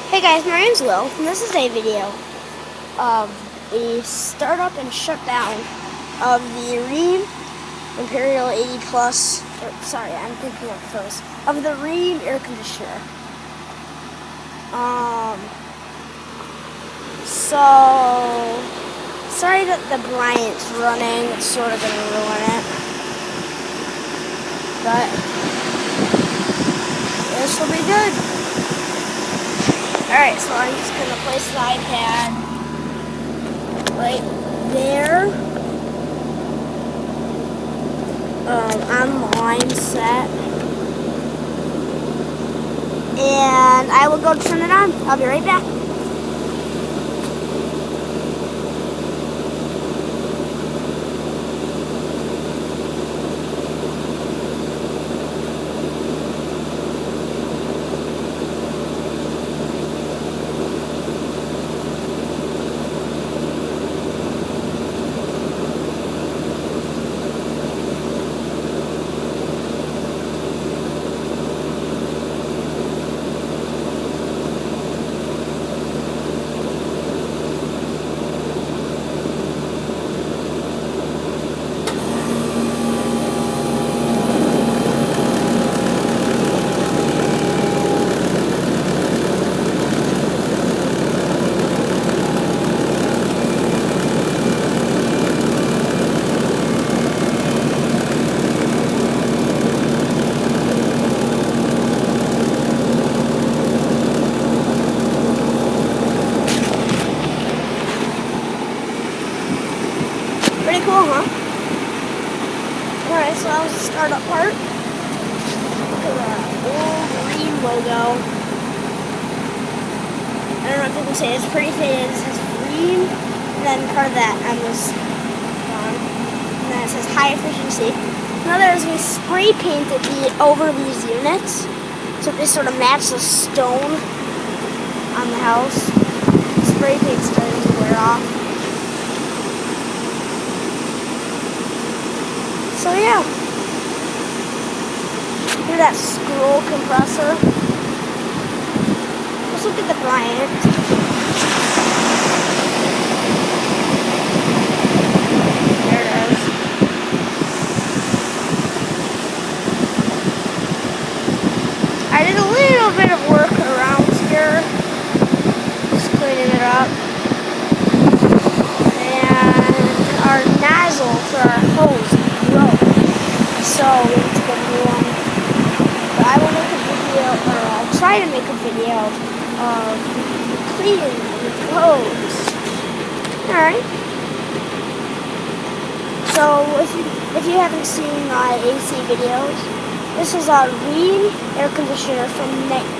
Hey guys, my name's Will, and this is a video of a startup and shutdown of the Rheem Imperial 80 Plus, sorry, I'm thinking of those, of the Rheem air conditioner. So, sorry that the Bryant's running, it's sort of going to ruin it, but this will be good. Alright, so I'm just going to place the iPad right there on the line set. And I will go turn it on. I'll be right back. Pretty cool, huh? Alright, so that was the startup part. Look at that old Rheem logo. I don't know if you can see it. It's pretty faded. It says Rheem, and then part of that M was gone. And then it says high efficiency. Now there's we spray painted over these units, so they sort of match the stone on the house. Spray paint's starting to wear off. So yeah, hear that scroll compressor. Let's look at the Bryant. There it is. I did a little bit of work around here, just cleaning it up. And our nozzle for our hose. So we need to get a new one. But I will make a video, or I'll try to make a video of cleaning the hose. Alright. So if you haven't seen my AC videos, this is a Rheem air conditioner from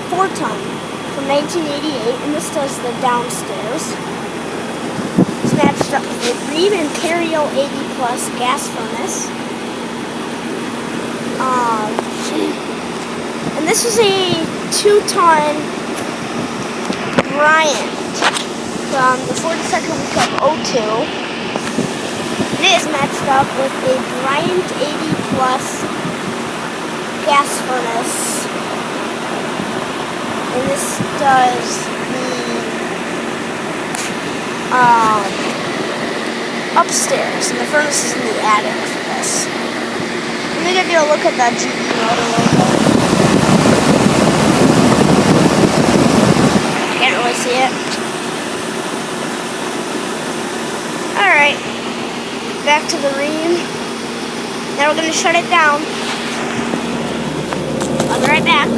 4-ton from 1988, and this does the downstairs. It's matched up with a Rheem Imperial 80 Plus gas furnace. And this is a 2-ton Bryant from the 42nd week of 02. And it is matched up with a Bryant 80 Plus gas furnace. And this does the upstairs, and the furnace is in the attic for this. Let me give you a look at that GE motor logo. Can't really see it. Alright. Back to the Rheem. Now we're going to shut it down. I'll be right back.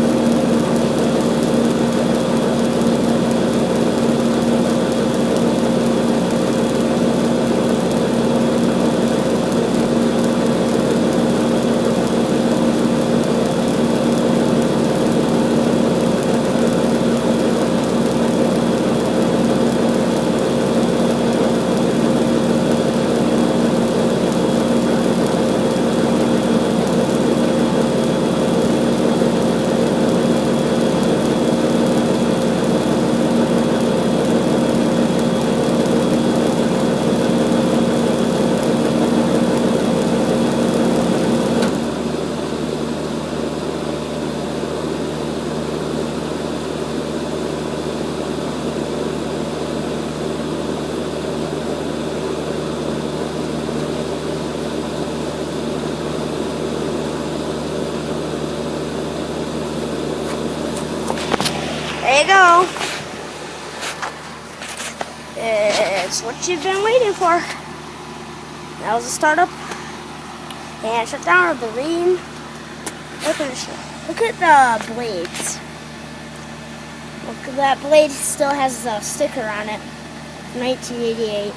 you go. It's what you've been waiting for. That was the startup and shutdown of the Rheem air conditioner. Look at the blades. Look at that blade, still has a sticker on it. 1988.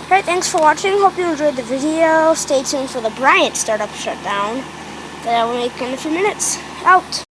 Alright, thanks for watching. Hope you enjoyed the video. Stay tuned for the Bryant startup shutdown that I will make in a few minutes. Out.